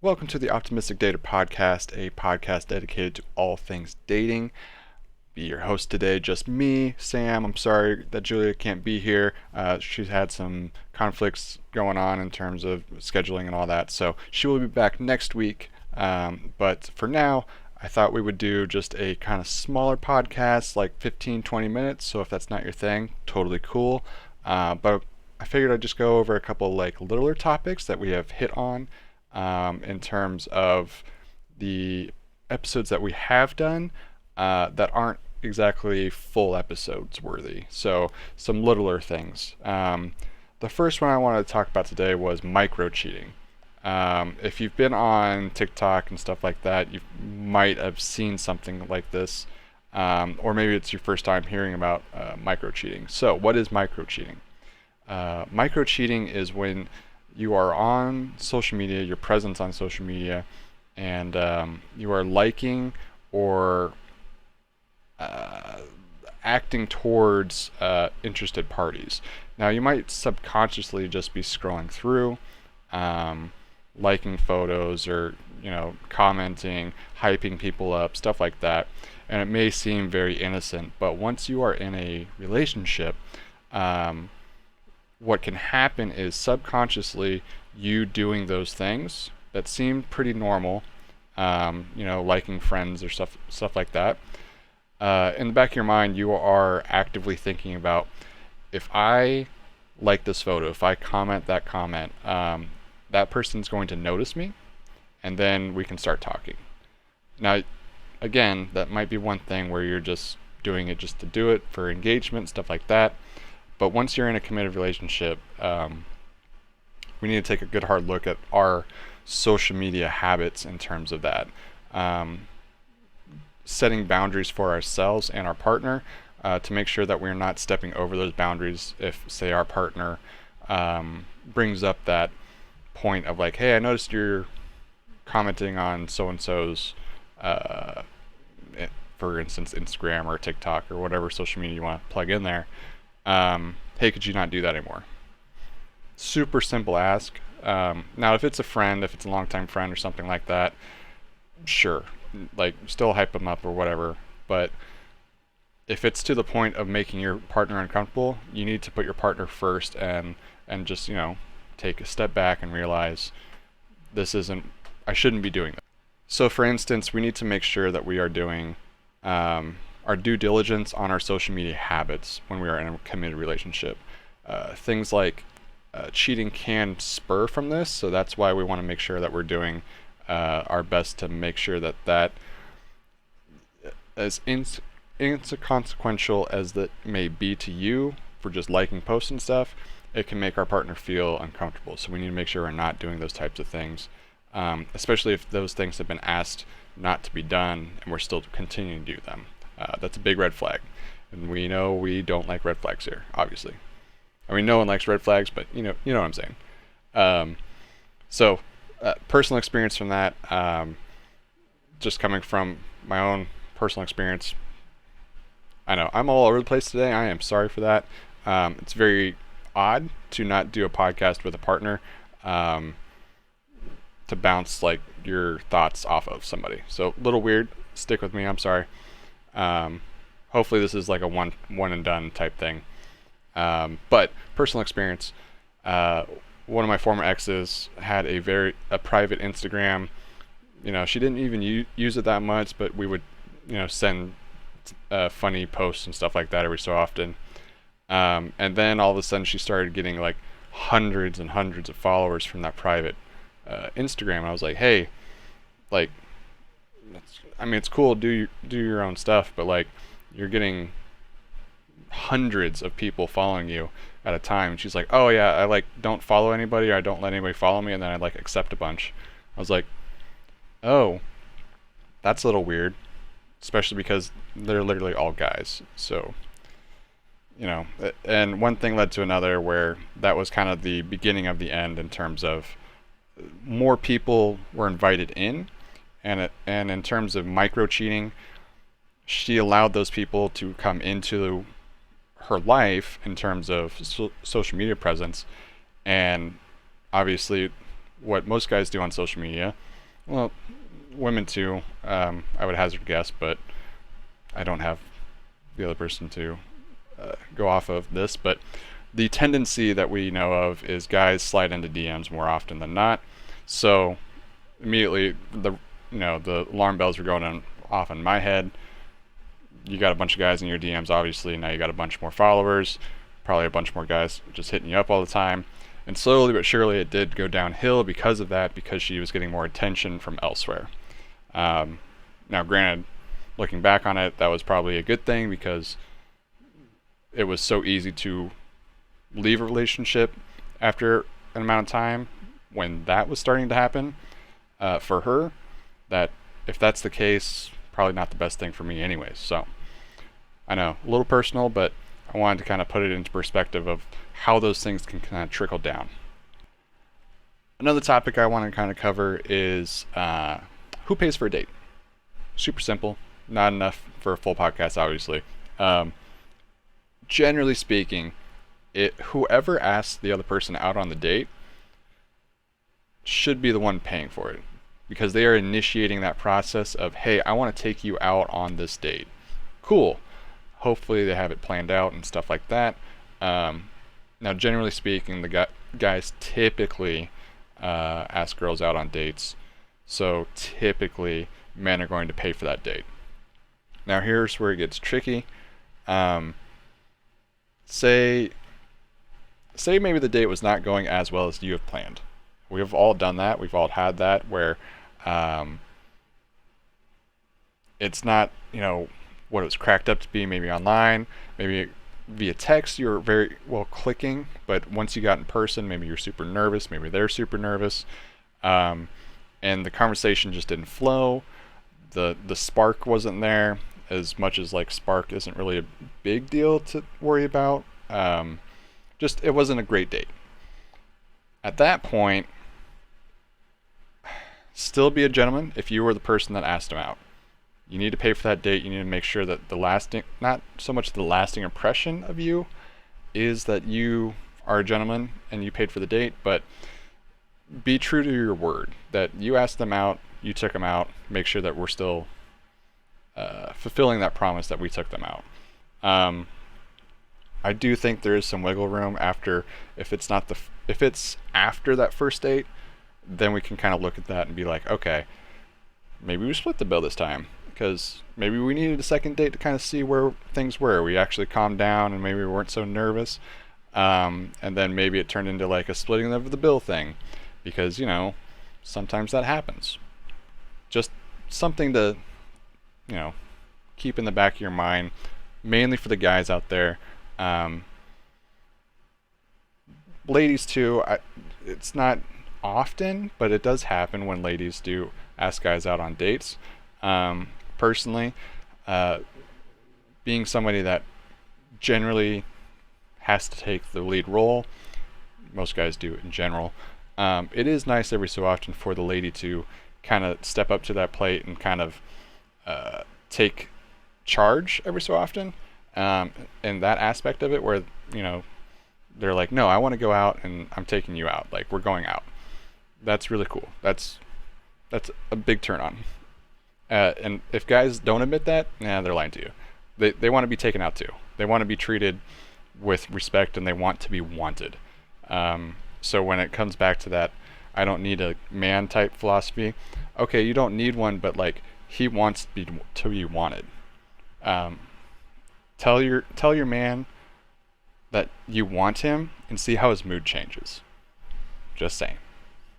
Welcome to the Optimistic Dater Podcast, a podcast dedicated to all things dating. Be your host today, just me, Sam. I'm sorry that Julia can't be here. She's had some conflicts going on in terms of scheduling and all that, so she will be back next week. But for now, I thought we would do just a kind of smaller podcast, like 15-20 minutes, so if that's not your thing, totally cool. But I figured I'd just go over a couple like littler topics that we have hit on in terms of the episodes that we have done that aren't exactly full episodes worthy. So some littler things. The first one I wanted to talk about today was micro cheating. If you've been on TikTok and stuff like that, you might have seen something like this, or maybe it's your first time hearing about micro cheating. So what is micro cheating? Micro cheating is when you are on social media, your presence on social media, and you are liking or acting towards interested parties. Now, you might subconsciously just be scrolling through, liking photos or commenting, hyping people up, stuff like that, and it may seem very innocent. But once you are in a relationship, what can happen is subconsciously you doing those things that seem pretty normal, liking friends or stuff like that. In the back of your mind, you are actively thinking about, if I like this photo, if I comment that comment, that person's going to notice me, and then we can start talking. Now, again, that might be one thing where you're just doing it just to do it for engagement, stuff like that. But once you're in a committed relationship, we need to take a good hard look at our social media habits in terms of that. Setting boundaries for ourselves and our partner to make sure that we're not stepping over those boundaries if, say, our partner brings up that point of like, hey, I noticed you're commenting on so-and-so's, for instance, Instagram or TikTok or whatever social media you want to plug in there. Hey, could you not do that anymore? Super simple ask. Now, if it's a friend, if it's a longtime friend or something like that, sure, like still hype them up or whatever. But if it's to the point of making your partner uncomfortable, you need to put your partner first and just take a step back and realize I shouldn't be doing that. So, for instance, we need to make sure that we are doing our due diligence on our social media habits when we are in a committed relationship. Things like cheating can spur from this, so that's why we want to make sure that we're doing our best to make sure that as inconsequential as that may be to you for just liking posts and stuff, it can make our partner feel uncomfortable. So we need to make sure we're not doing those types of things, especially if those things have been asked not to be done and we're still continuing to do them. That's a big red flag. And we know we don't like red flags here, obviously. I mean, no one likes red flags, but you know what I'm saying. So personal experience from that, just coming from my own personal experience. I know I'm all over the place today. I am sorry for that. It's very odd to not do a podcast with a partner, to bounce like your thoughts off of somebody. So a little weird. Stick with me. I'm sorry. Hopefully this is like a one and done type thing. But personal experience, one of my former exes had a private Instagram. She didn't even use it that much, but we would, send funny posts and stuff like that every so often. And then all of a sudden she started getting like hundreds and hundreds of followers from that private Instagram. And I was like, hey, like, it's cool to do your own stuff, but like you're getting hundreds of people following you at a time. And she's like, oh yeah, I like don't follow anybody, or I don't let anybody follow me, and then I like accept a bunch. I was like, oh, that's a little weird, especially because they're literally all guys. So and one thing led to another, where that was kind of the beginning of the end in terms of more people were invited in. And in terms of micro cheating, she allowed those people to come into her life in terms of social media presence. And obviously, what most guys do on social media Well, women too. I would hazard a guess, but I don't have the other person to go off of this. But the tendency that we know of is guys slide into DMs more often than not. So immediately the alarm bells were going off in my head. You got a bunch of guys in your DMs, obviously. Now you got a bunch more followers, probably a bunch more guys just hitting you up all the time. And slowly but surely it did go downhill because of that, because she was getting more attention from elsewhere. Now, granted, looking back on it, that was probably a good thing because it was so easy to leave a relationship after an amount of time when that was starting to happen for her, that if that's the case, probably not the best thing for me anyways. So I know, a little personal, but I wanted to kind of put it into perspective of how those things can kind of trickle down. Another topic I want to kind of cover is who pays for a date. Super simple, not enough for a full podcast, obviously. Generally speaking, whoever asks the other person out on the date should be the one paying for it, because they are initiating that process of, hey, I want to take you out on this date. Cool. Hopefully they have it planned out and stuff like that. Now, generally speaking, the guys typically ask girls out on dates, so typically men are going to pay for that date. Now, here's where it gets tricky. Say maybe the date was not going as well as you have planned. We've all done that. We've all had that where it's not, what it was cracked up to be, maybe online, maybe via text you're very well clicking, but once you got in person, maybe you're super nervous, maybe they're super nervous, and the conversation just didn't flow. The spark wasn't there, as much as like spark isn't really a big deal to worry about. Just it wasn't a great date. At that point, still be a gentleman if you were the person that asked him out. You need to pay for that date. You need to make sure that not so much the lasting impression of you is that you are a gentleman and you paid for the date, but be true to your word that you asked them out, you took them out. Make sure that we're still fulfilling that promise that we took them out. I do think there is some wiggle room after, if it's after that first date, then we can kind of look at that and be like, okay, maybe we split the bill this time, because maybe we needed a second date to kind of see where things were. We actually calmed down and maybe we weren't so nervous. And then maybe it turned into like a splitting of the bill thing, because, sometimes that happens. Just something to, keep in the back of your mind, mainly for the guys out there. Ladies too, it's not often, but it does happen when ladies do ask guys out on dates. Personally, being somebody that generally has to take the lead role, most guys do in general, it is nice every so often for the lady to kind of step up to that plate and kind of take charge every so often, in that aspect of it where, they're like, no, I want to go out and I'm taking you out, like we're going out. That's really cool. That's a big turn on. And if guys don't admit that, they're lying to you. They want to be taken out too. They want to be treated with respect and they want to be wanted. So when it comes back to that, I don't need a man type philosophy. Okay, you don't need one, but like he wants to be wanted. Tell your man that you want him and see how his mood changes. Just saying.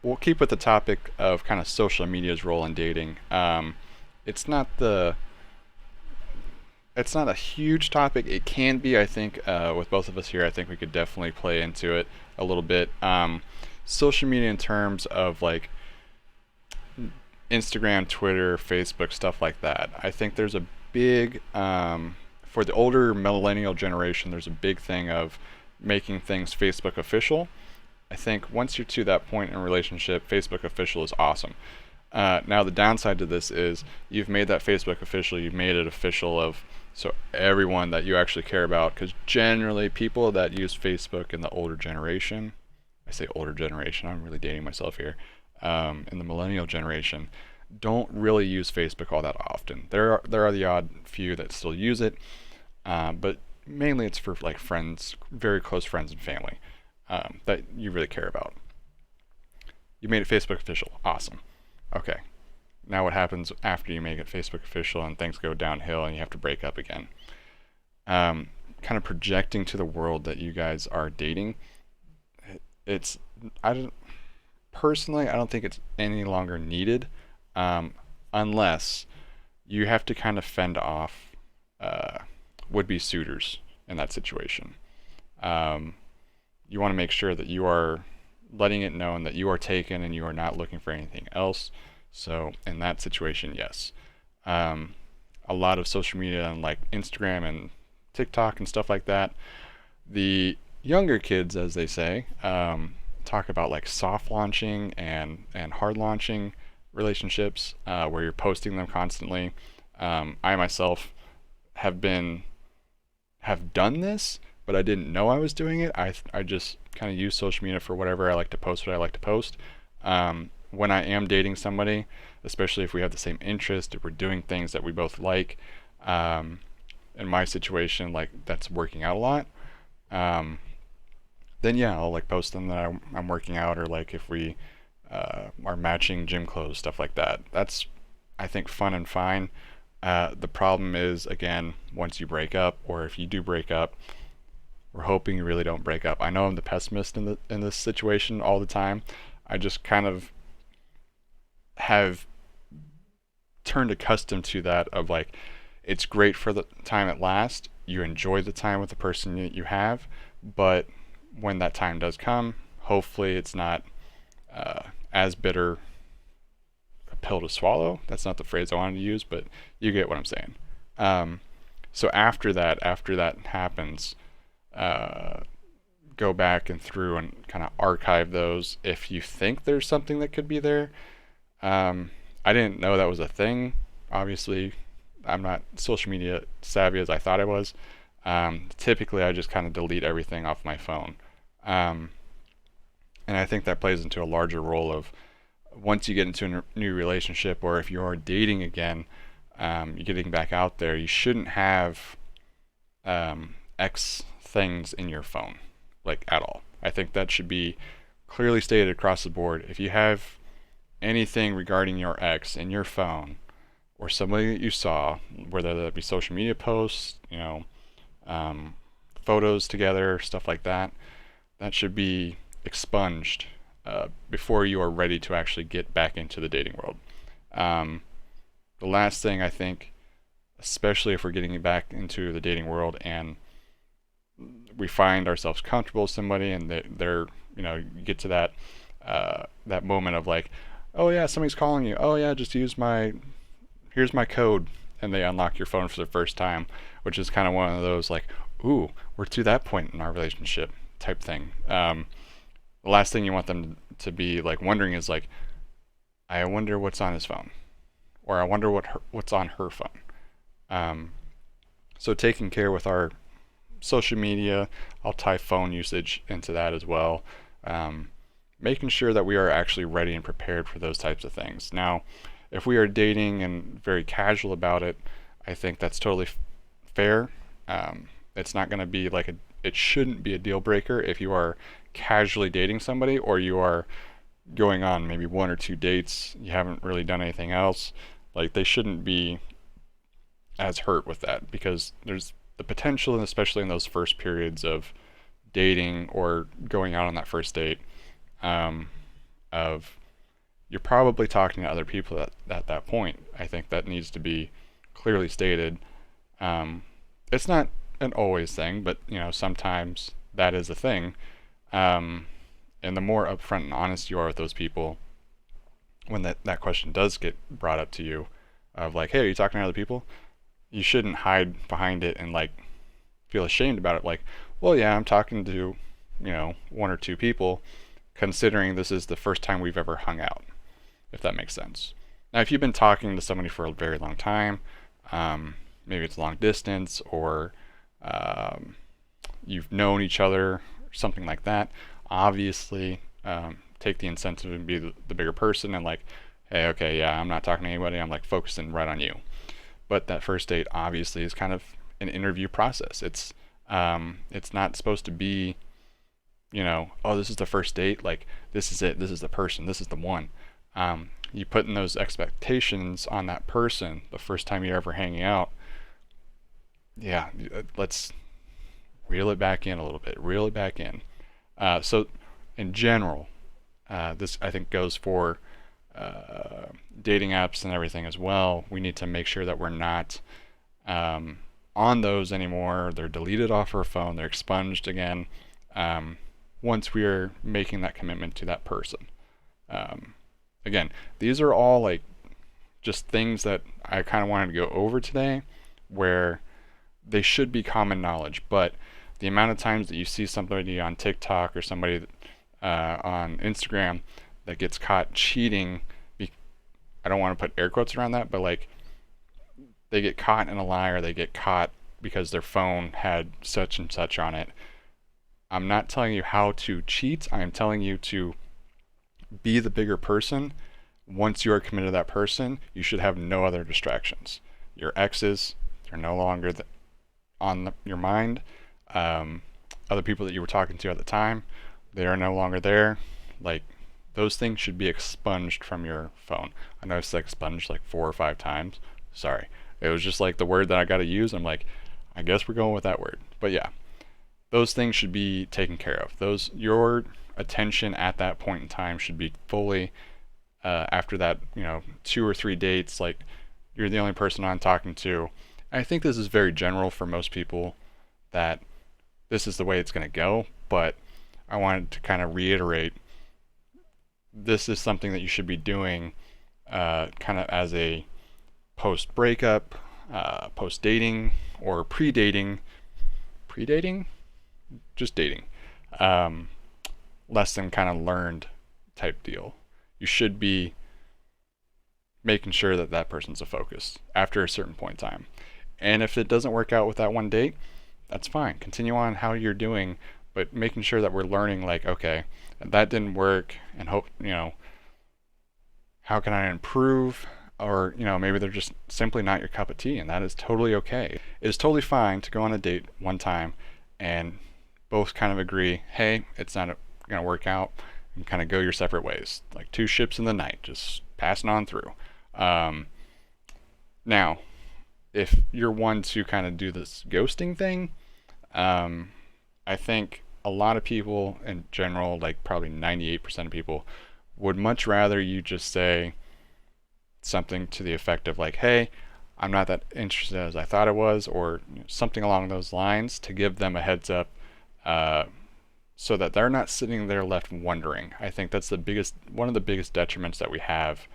We'll keep with the topic of kind of social media's role in dating. It's not a huge topic. It can be, I think, with both of us here. I think we could definitely play into it a little bit. Social media in terms of like Instagram, Twitter, Facebook, stuff like that. I think there's a big, for the older millennial generation, there's a big thing of making things Facebook official. I think once you're to that point in a relationship, Facebook official is awesome. Now the downside to this is you've made that Facebook official, you've made it official of so everyone that you actually care about, because generally people that use Facebook in the older generation, I say older generation, I'm really dating myself here, in the millennial generation don't really use Facebook all that often. There are the odd few that still use it, but mainly it's for like friends, very close friends and family that you really care about. You made it Facebook official. Awesome. Okay. Now what happens after you make it Facebook official and things go downhill and you have to break up again? Kind of projecting to the world that you guys are dating. It's I don't personally I don't think it's any longer needed, um, unless you have to kind of fend off uh, would-be suitors in that situation. Um, you want to make sure that you are letting it known that you are taken and you are not looking for anything else. So in that situation, yes. Um, a lot of social media and like Instagram and TikTok and stuff like that, the younger kids, as they say, talk about like soft launching and hard launching relationships, where you're posting them constantly. I myself have been have done this, but I didn't know I was doing it. I just kind of use social media for whatever I like to post, what I like to post. When I am dating somebody, especially if we have the same interest, if we're doing things that we both like, um, in my situation, like that's working out a lot, um, then yeah, I'll like post them that I'm working out, or like if we are matching gym clothes, stuff like that. That's I think fun and fine. The problem is again, once you break up, or if you do break up, we're hoping you really don't break up. I know I'm the pessimist in this situation all the time. I just kind of have turned accustomed to that of like it's great for the time it lasts. You enjoy the time with the person that you have, but when that time does come, hopefully it's not uh, as bitter a pill to swallow. That's not the phrase I wanted to use, but you get what I'm saying. Um, so after that happens, uh, go back and through and kind of archive those if you think there's something that could be there. I didn't know that was a thing. Obviously, I'm not social media savvy as I thought I was. Typically, I just kind of delete everything off my phone. Um, and I think that plays into a larger role of once you get into a new relationship, or if you're dating again, you're getting back out there, you shouldn't have X things in your phone, like at all. I think that should be clearly stated across the board. If you have anything regarding your ex in your phone, or somebody that you saw, whether that be social media posts, um, photos together, stuff like that, that should be expunged before you are ready to actually get back into the dating world. Um, the last thing I think, especially if we're getting back into the dating world and we find ourselves comfortable with somebody and they're you get to that moment of like, oh yeah, somebody's calling you, oh yeah, just here's my code, and they unlock your phone for the first time, which is kind of one of those like, ooh, we're to that point in our relationship type thing. The last thing you want them to be like wondering is like, I wonder what's on his phone, or I wonder what's on her phone. um, so taking care with our social media, I'll tie phone usage into that as well. um, Making sure that we are actually ready and prepared for those types of things. Now, if we are dating and very casual about it, I think that's totally fair. It's not going to be like it shouldn't be a deal breaker if you are casually dating somebody, or you are going on maybe one or two dates, you haven't really done anything else. Like they shouldn't be as hurt with that, because there's the potential, and especially in those first periods of dating or going out on that first date, um, of you're probably talking to other people at that point. I think that needs to be clearly stated. Um, it's not an always thing, but sometimes that is a thing. Um, and the more upfront and honest you are with those people, when that question does get brought up to you, of like, hey, are you talking to other people? You shouldn't hide behind it and like feel ashamed about it. Like, well, yeah, I'm talking to one or two people, considering this is the first time we've ever hung out, if that makes sense. Now, if you've been talking to somebody for a very long time, maybe it's long distance, or you've known each other, something like that, obviously take the incentive and be the bigger person and like, hey, okay, yeah, I'm not talking to anybody. I'm like focusing right on you. But that first date obviously is kind of an interview process. It's not supposed to be, oh, this is the first date. Like, this is it. This is the person. This is the one. You put in those expectations on that person the first time you're ever hanging out. Yeah, let's reel it back in a little bit. Reel it back in. So, in general, this I think goes for dating apps and everything as well. We need to make sure that we're not on those anymore. They're deleted off our phone. They're expunged again once we are making that commitment to that person. Again, these are all like just things that I kind of wanted to go over today, where they should be common knowledge, but the amount of times that you see somebody on TikTok or somebody on Instagram that gets caught cheating, I don't want to put air quotes around that, but like they get caught in a lie, or they get caught because their phone had such and such on it. I'm not telling you how to cheat. I am telling you to be the bigger person. Once you are committed to that person, you should have no other distractions. Your exes, they're no longer on your mind. Other people that you were talking to at the time, they are no longer there. Like, those things should be expunged from your phone. I know it's like expunged like 4 or 5 times. Sorry. It was just like the word that I got to use. I'm like, I guess we're going with that word. But yeah, those things should be taken care of. Your attention at that point in time should be fully after that, 2 or 3 dates. Like, you're the only person I'm talking to. I think this is very general for most people, that this is the way it's going to go. But I wanted to kind of reiterate, this is something that you should be doing kind of as a post breakup, post dating, or pre-dating, just dating, lesson kind of learned type deal. You should be making sure that that person's a focus after a certain point in time. And if it doesn't work out with that one date, that's fine. Continue on how you're doing, but making sure that we're learning, like, okay, that didn't work, and hope, how can I improve? Or, maybe they're just simply not your cup of tea, and that is totally okay. It is totally fine to go on a date one time and both kind of agree, hey, it's not going to work out, and kind of go your separate ways. Like 2 ships in the night, just passing on through. Now, if you're one to kind of do this ghosting thing, I think a lot of people in general, like probably 98% of people, would much rather you just say something to the effect of like, hey, I'm not that interested as I thought I was, or something along those lines, to give them a heads up, so that they're not sitting there left wondering. I think that's one of the biggest detriments that we have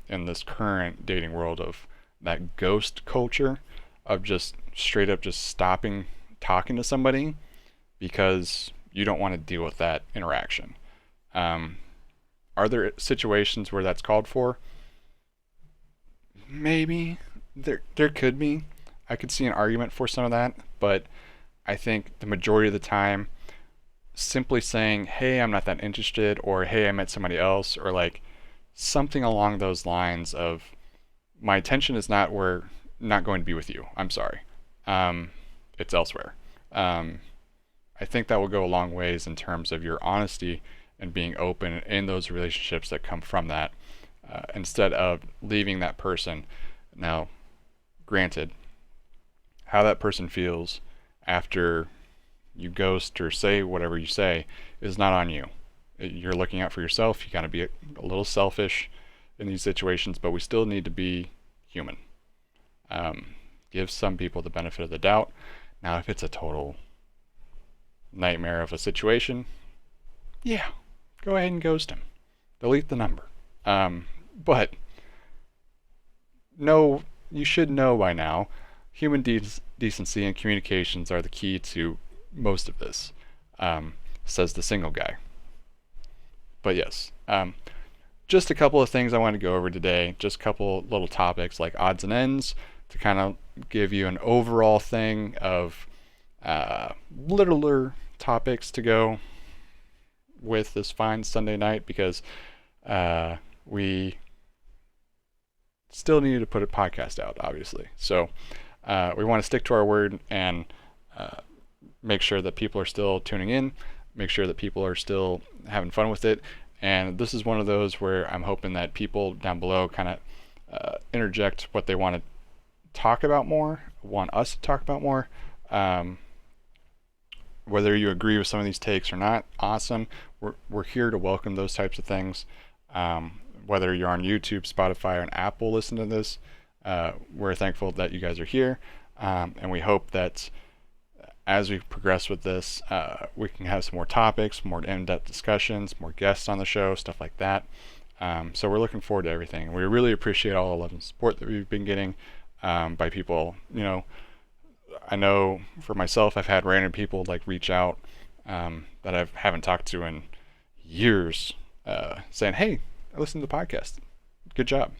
in this current dating world, of that ghost culture, of just straight up just stopping talking to somebody because you don't want to deal with that interaction. Are there situations where that's called for? Maybe. There could be. I could see an argument for some of that, but I think the majority of the time, simply saying, hey, I'm not that interested, or hey, I met somebody else, or like something along those lines of, my attention is not going to be with you. I'm sorry. It's elsewhere. I think that will go a long ways in terms of your honesty and being open in those relationships that come from that, instead of leaving that person. Now, granted, how that person feels after you ghost or say whatever you say is not on you. You're looking out for yourself. You gotta be a little selfish in these situations, but we still need to be human. Give some people the benefit of the doubt. Now, if it's a total nightmare of a situation, yeah, go ahead and ghost him. Delete the number. But no, you should know by now, human decency and communications are the key to most of this, says the single guy. But yes, just a couple of things I want to go over today. Just a couple little topics like odds and ends, to kind of give you an overall thing of littler topics to go with this fine Sunday night because we still needed to put a podcast out, obviously. So we want to stick to our word and make sure that people are still tuning in, make sure that people are still having fun with it. And this is one of those where I'm hoping that people down below kind of interject what they want to talk about more, want us to talk about more. Whether you agree with some of these takes or not, awesome. We're here to welcome those types of things. Whether you're on YouTube, Spotify, or on Apple listening to this, we're thankful that you guys are here. And we hope that as we progress with this, we can have some more topics, more in-depth discussions, more guests on the show, stuff like that. So we're looking forward to everything. We really appreciate all the love and support that we've been getting by people. I know for myself, I've had random people like reach out that I haven't talked to in years, saying, "Hey, I listened to the podcast. Good job."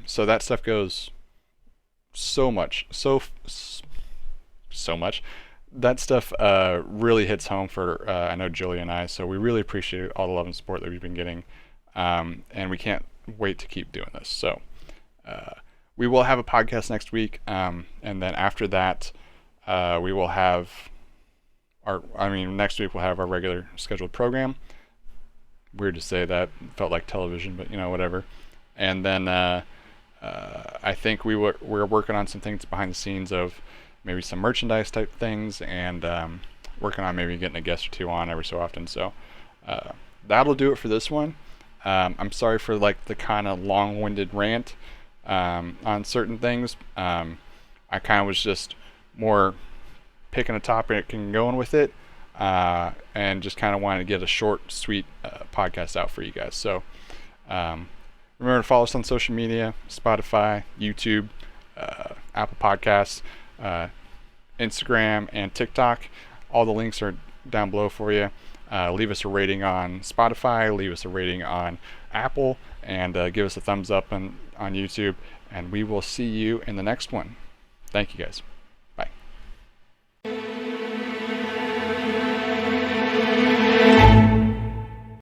So that stuff goes so much, so much. That stuff really hits home for I know Julie and I. So we really appreciate all the love and support that we've been getting, and we can't wait to keep doing this. So we will have a podcast next week, and then after that, we will have next week we'll have our regular scheduled program. Weird to say that, felt like television, but whatever. And then I think we're working on some things behind the scenes of maybe some merchandise type things, and working on maybe getting a guest or two on every so often. So that'll do it for this one. I'm sorry for like the kind of long-winded rant on certain things. I kind of was just more picking a topic and going with it, and just kind of wanted to get a short, sweet podcast out for you guys. So remember to follow us on social media: Spotify, YouTube, Apple Podcasts, Instagram, and TikTok. All the links are down below for you. Leave us a rating on Spotify, leave us a rating on Apple, and give us a thumbs up on YouTube. And we will see you in the next one. Thank you, guys.